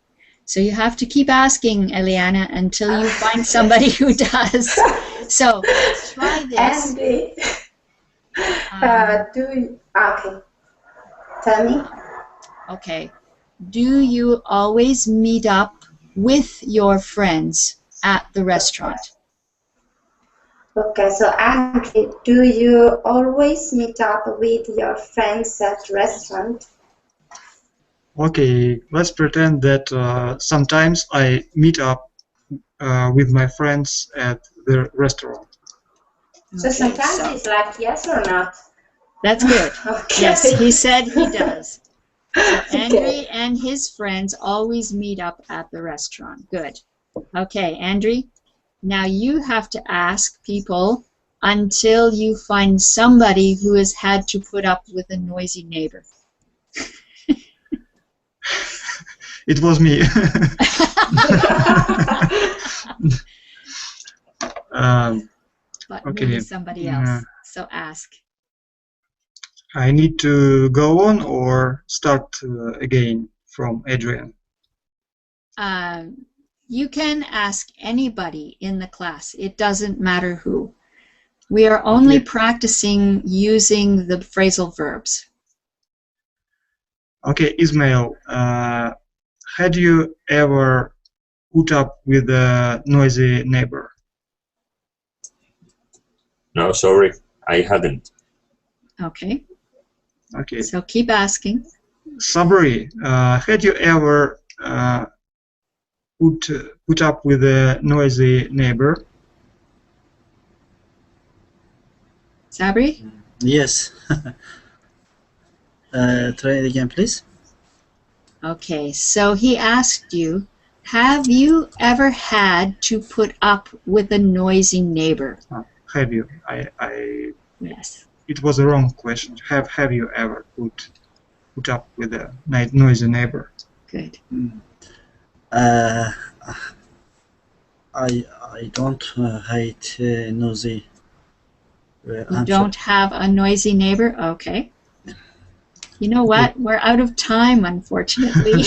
[SPEAKER 1] So you have to keep asking, Ileana, until you find somebody who does. So try this.
[SPEAKER 6] Okay. Tell me.
[SPEAKER 1] Okay. Do you always meet up with your friends at the restaurant?
[SPEAKER 6] Okay, so Andrew, do you always meet up with your friends at restaurant?
[SPEAKER 7] Okay, let's pretend that sometimes I meet up with my friends at the restaurant.
[SPEAKER 6] So sometimes it's like yes or not.
[SPEAKER 1] That's good.
[SPEAKER 6] Okay.
[SPEAKER 1] Yes, he said he does. So Andrew
[SPEAKER 6] Okay.
[SPEAKER 1] and his friends always meet up at the restaurant. Good. Okay, Andrew, now you have to ask people until you find somebody who has had to put up with a noisy neighbor.
[SPEAKER 7] It was me.
[SPEAKER 1] But
[SPEAKER 7] Okay.
[SPEAKER 1] maybe somebody else. So ask.
[SPEAKER 7] I need to go on or start again from Adrian?
[SPEAKER 1] You can ask anybody in the class. It doesn't matter who. We are only practicing using the phrasal verbs.
[SPEAKER 7] Okay, Ismail, had you ever put up with a noisy neighbor?
[SPEAKER 8] No, sorry, I hadn't.
[SPEAKER 1] Okay.
[SPEAKER 7] Okay.
[SPEAKER 1] So keep asking.
[SPEAKER 7] Sabri, had you ever put up with a noisy neighbor?
[SPEAKER 1] Sabri?
[SPEAKER 4] Yes. Try it again, please.
[SPEAKER 1] Okay, so he asked you, have you ever had to put up with a noisy neighbor?
[SPEAKER 7] Have you?
[SPEAKER 1] Yes.
[SPEAKER 7] It was a wrong question. Have you ever put up with a noisy neighbor?
[SPEAKER 1] Good.
[SPEAKER 4] I don't hate noisy.
[SPEAKER 1] You don't have a noisy neighbor? Okay. You know what? We're out of time, unfortunately.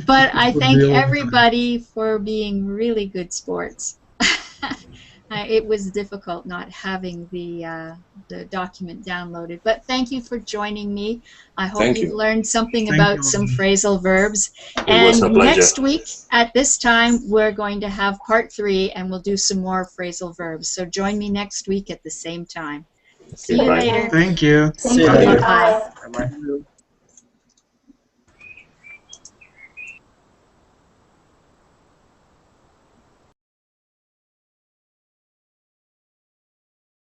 [SPEAKER 1] But I thank everybody for being really good sports. It was difficult not having the document downloaded. But thank you for joining me. I hope you've learned something about some phrasal verbs. And next week at this time, we're going to have part 3, and we'll do some more phrasal verbs. So join me next week at the same time. See you later.
[SPEAKER 7] Thank you.
[SPEAKER 1] See you later. Bye.
[SPEAKER 7] Bye-bye.